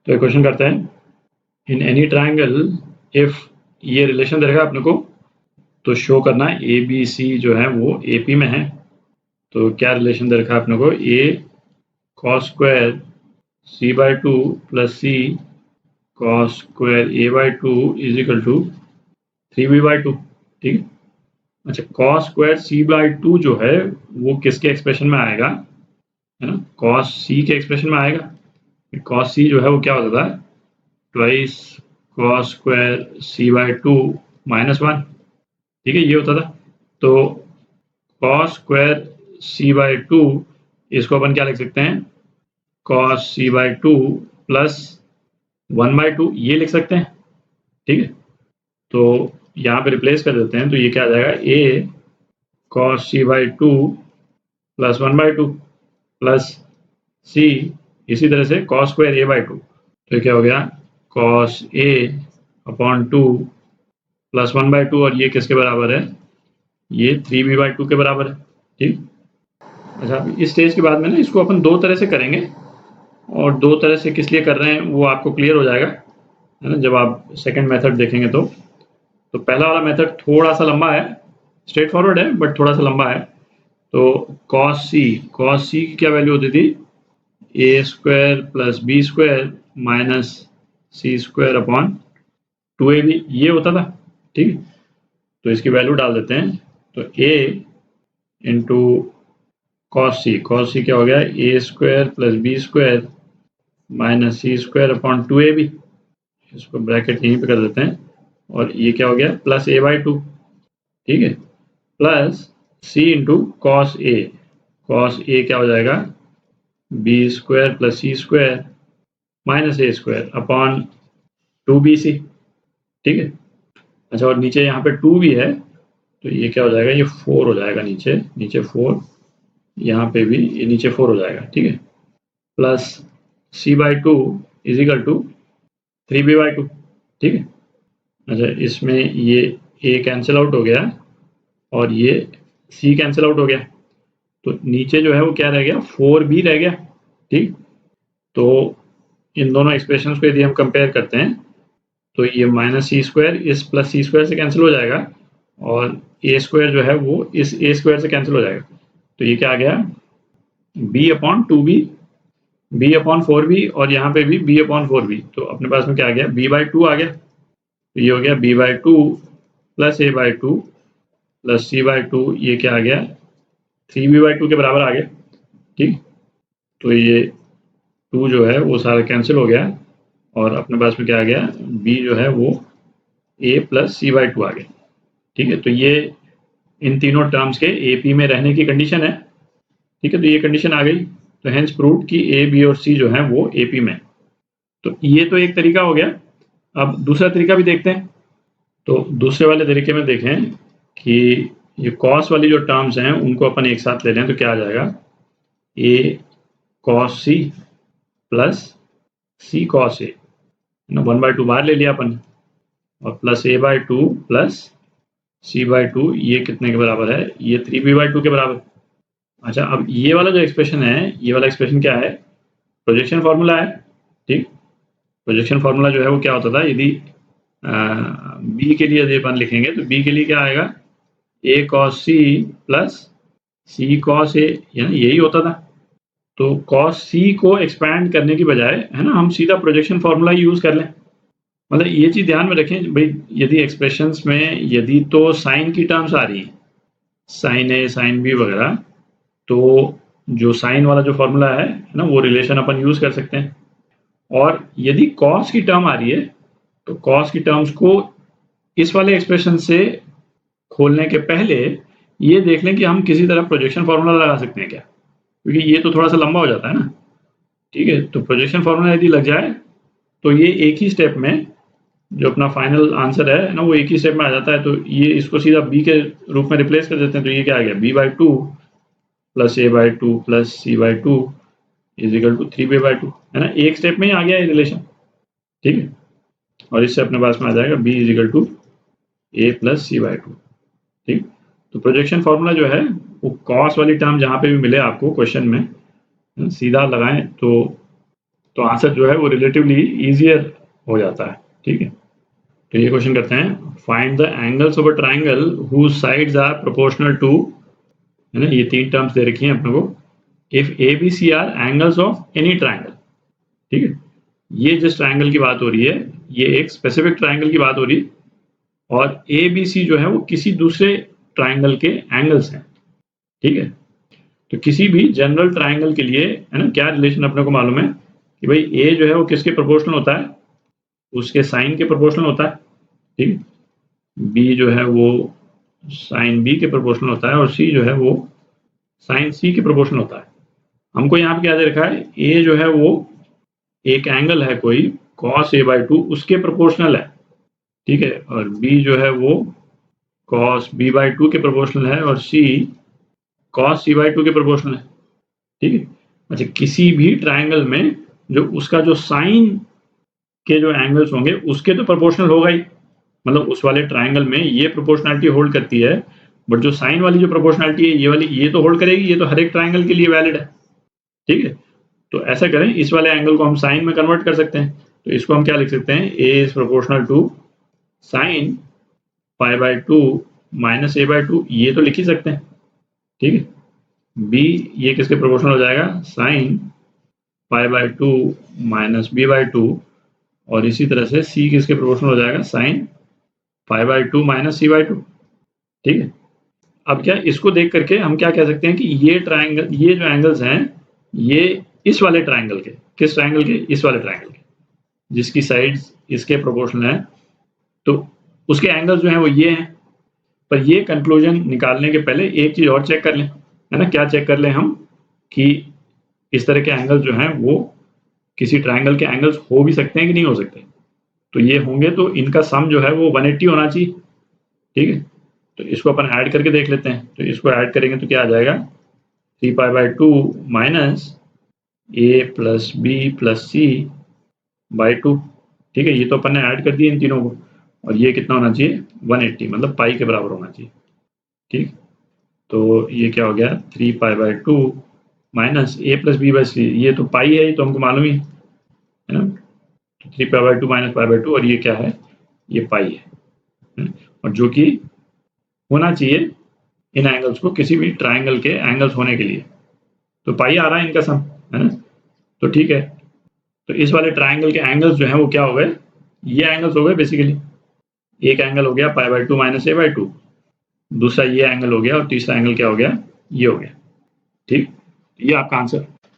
तो एक क्वेश्चन करते हैं, इन एनी ट्राइंगल इफ ये रिलेशन दे रखा है अपने को, तो शो करना ए बी सी जो है वो एपी में है। तो क्या रिलेशन दे रखा है अपने को, A cos square C by two plus C cos square A by two is equal to 3b/2। ठीक है। अच्छा, cos square C by two जो है वो किसके एक्सप्रेशन में आएगा, है ना, कॉस सी के एक्सप्रेशन में आएगा। कॉस सी जो है वो क्या होता था, twice cos square C by two -1। ठीक है, ये होता था। तो cos square C by two, इसको अपन क्या लिख सकते हैं, cos C by two plus 1/2 ये लिख सकते हैं। ठीक है, तो यहाँ पे रिप्लेस कर देते हैं, तो ये क्या आ जाएगा, A cos C by two plus 1/2 plus C, इसी तरह से cos square A by two, तो क्या हो गया, cos A upon two plus 1/2, और ये किसके बराबर है, ये 3b/2 के बराबर है। ठीक। अच्छा, इस स्टेज के बाद में ना इसको अपन दो तरह से करेंगे, और दो तरह से किस लिए कर रहे हैं वो आपको क्लियर हो जाएगा, है ना, जब आप सेकंड मेथड देखेंगे। तो पहला वाला मेथड थोड़ा सा लंबा है, स्ट्रेट फॉरवर्ड है बट थोड़ा सा लंबा है। तो कॉस सी की क्या वैल्यू होती थी, A square plus B square minus C square upon 2ab, ये होता था। ठीक। तो इसकी वैल्यू डाल देते हैं, तो a इंटू कॉस सी क्या हो गया, A square plus B square minus C square upon 2ab, इसको ब्रैकेट यहीं पे कर देते हैं, और ये क्या हो गया, प्लस a/2। ठीक है, plus C into cos A क्या हो जाएगा, बी स्क्वायर प्लस सी स्क्वायर माइनस ए स्क्वायर अपॉन 2bc। ठीक है। अच्छा, और नीचे यहाँ पे 2 भी है, तो ये क्या हो जाएगा, ये 4 हो जाएगा, नीचे 4, यहाँ पे भी ये नीचे 4 हो जाएगा। ठीक है, plus c/2 is equal to 3b/2। ठीक है। अच्छा, इसमें ये a कैंसिल आउट हो गया और ये c कैंसिल आउट हो गया, तो नीचे जो है वो क्या रह गया, 4b रह गया। ठीक। तो इन दोनों एक्सप्रेशंस को यदि हम कंपेयर करते हैं, तो ये माइनस सी स्क्वायर इस प्लस सी स्क्वायर से कैंसिल हो जाएगा, और ए स्क्वायर जो है वो इस ए स्क्वायर से कैंसिल हो जाएगा। तो ये क्या आ गया, b/2b, b/4b, और यहाँ पे भी b/4b। तो अपने पास में क्या आ गया, b/2 आ गया। तो ये हो गया b/2 plus a/2 plus c/2, ये क्या आ गया, 3b/2 के बराबर आ गया। ठीक। तो ये 2 जो है वो सारा कैंसिल हो गया, और अपने पास में क्या आ गया, b जो है वो a प्लस c/2 आ गया। ठीक है, तो ये इन तीनों टर्म्स के AP में रहने की कंडीशन है। ठीक है, तो ये कंडीशन आ गई, तो हेंस प्रूव्ड कि A, B और C जो है वो AP में। तो ये तो एक तरीका हो गया। अब दूसरा तरीका भी देखते हैं। तो दूसरे वाले तरीके में देखें कि ये कॉस वाली जो टर्म्स हैं उनको अपन एक साथ ले लें, तो क्या आ जाएगा, A cos C plus C cos A, 1/2 बाहर ले लिया अपन, और प्लस a/2 प्लस c/2, ये कितने के बराबर है, ये 3b/2 के बराबर। अच्छा, अब ये वाला जो एक्सप्रेशन है, ये वाला एक्सप्रेशन क्या है, प्रोजेक्शन फार्मूला है। ठीक। प्रोजेक्शन फार्मूला जो है वो क्या होता था, यदि b के लिए यदि अपन लिखेंगे, तो b के लिए क्या आएगा, a cos c plus c cos a, यही होता था। तो cos c को एक्सपैंड करने की बजाय, है ना, हम सीधा प्रोजेक्शन फार्मूला यूज कर लें। मतलब ये चीज ध्यान में रखें भाई, यदि एक्सप्रेशंस में यदि तो साइन की टर्म्स आ रही हैं, साइन ए साइन बी वगैरह, तो जो साइन वाला जो फॉर्मूला है ना, वो रिलेशन अपन यूज कर सकते हैं। और यदि कॉस की टर्म आ रही है, तो कॉस की टर्म्स को इस वाले एक्सप्रेशन से खोलने के पहले ये देख लें कि हम किसी तरह प्रोजेक्शन फार्मूला लगा सकते हैं क्या, क्योंकि ये तो थोड़ा सा लंबा हो जाता है ना। ठीक है, तो प्रोजेक्शन फार्मूला यदि लग जाए, तो ये एक ही स्टेप में जो अपना फाइनल आंसर है ना, वो एक ही स्टेप में आ जाता है। तो ये इसको सीधा b के रूप में रिप्लेस कर देते हैं, तो ये क्या आ गया, b/2 plus a/2 plus c/2 is equal to 3b/2, है ना, एक स्टेप में ही आ गया ये रिलेशन। ठीक है, और इससे अपने पास में आ जाएगा b is equal to a plus c/2। ठीक। तो प्रोजेक्शन फार्मूला जो है वो कॉस वाली टर्म जहाँ पे भी मिले आपको क्वेश्चन में, सीधा लगाएं, तो तो आंसर जो है वो रिलेटिवली ईजियर हो जाता है। ठीक है, तो ये क्वेश्चन करते हैं, find the angles of a triangle whose sides are proportional to, है ना, ये 3 टर्म्स दे रखी हैं अपने को, if A B C are angles of any triangle. ठीक है, ये जिस ट्राइंगल की बात हो रही है, ये एक स्पेसिफिक ट्राइंगल की बात हो रही है, और ए बी सी जो है वो किसी दूसरे ट्राइंगल के एंगल्स हैं। ठीक है, तो किसी भी जनरल ट्राइंगल के लिए, है ना, क्या रिलेशन अपने को मालूम है कि भाई ए जो है वो किसके प्रोपोर्शनल होता है, उसके साइन के प्रोपोर्शनल होता है। ठीक है, बी जो है वो साइन बी के प्रोपोर्शनल होता है, और सी जो है वो साइन सी के प्रोपोर्शनल होता है। हमको यहाँ पे क्या दे रखा है, ए जो है वो एक एंगल है कोई cos a/2, उसके प्रोपोर्शनल है। ठीक है, और बी जो है वो cos b/2 के प्रोपोर्शनल है, और सी cos c/2 के प्रोपोर्शनल है। ठीक है, अच्छा, किसी भी ट्राइंगल में जो उसका जो साइन के जो एंगल्स होंगे उसके तो प्रोपोर्शनल होगा ही, मतलब उस वाले ट्राइंगल में ये प्रोपोर्शनैलिटी होल्ड करती है, बट जो साइन वाली जो प्रोपोर्शनैलिटी है ये वाली, ये तो होल्ड करेगी, ये तो हर एक ट्राइंगल के लिए वैलिड है। ठीक है, तो ऐसा करें, इस वाले एंगल को हम साइन में कन्वर्ट कर सकते हैं, तो इसको हम क्या लिख सकते हैं, a is proportional to sine π/2 minus a/2, ये तो लिख ही सकते हैं। ठीक है, b ये किसके प्रोपोर्शनल हो जाएगा, साइन π/2 माइनस b/2, और इसी तरह से c किसके प्रोपोर्शनल हो जाएगा, साइन π/2 माइनस c/2। ठीक है, अब क्या, इसको देख करके हम क्या कह सकते हैं कि ये ट्राइंगल, ये जो एंगल्स हैं, ये इस वाले ट्राइंगल के, किस ट्राइंगल के, इस वाले ट्राइंगल के, जिसकी साइड्स इसके प्रोपोर्शनल है, तो उसके एंगल्स जो हैं वो ये हैं। पर ये कंक्लूजन निकालने के पहले एक चीज और चेक कर लें, है ना, क्या चेक कर लें हम, कि इस तरह के एंगल्स जो हैं वो किसी ट्राइंगल के एंगल्स हो भी सकते हैं कि नहीं हो सकते। तो ये होंगे तो इनका सम जो है वो 180 होना चाहिए। ठीक है, तो इसको अपन ऐड करके देख लेते हैं, तो इसको ऐड करेंगे तो क्या आ जाएगा, 3π/2 minus a plus B plus C by 2। ठीक है, ये तो अपन ने ऐड कर दिए इन तीनों को, और ये कितना होना चाहिए, 180, मतलब पाई के बराबर होना चाहिए। ठीक, तो ये क्या हो गया, 3π/2 minus a plus B by C, ये तो पाई है, ये तो हमको मालूम ही है ना, तो 3π/2 माइनस π/2, और ये क्या है, ये पाई है, और जो कि होना चाहिए इन एंगल्स को किसी भी ट्राइंगल के एंगल्स होने के लिए, तो पाई आ रहा है इनका सम, है ना। तो ठीक है, तो इस वाले ट्राइंगल के एंगल्स जो हैं वो क्या हो गए, ये एंगल्स हो गए बेसिकली। एक एंगल हो गया π/2 माइनस a/2, दूसरा ये एंगल हो गया, और तीसरा एंगल क्या हो गया, ये हो गया। ठीक, ये आपका आंसर।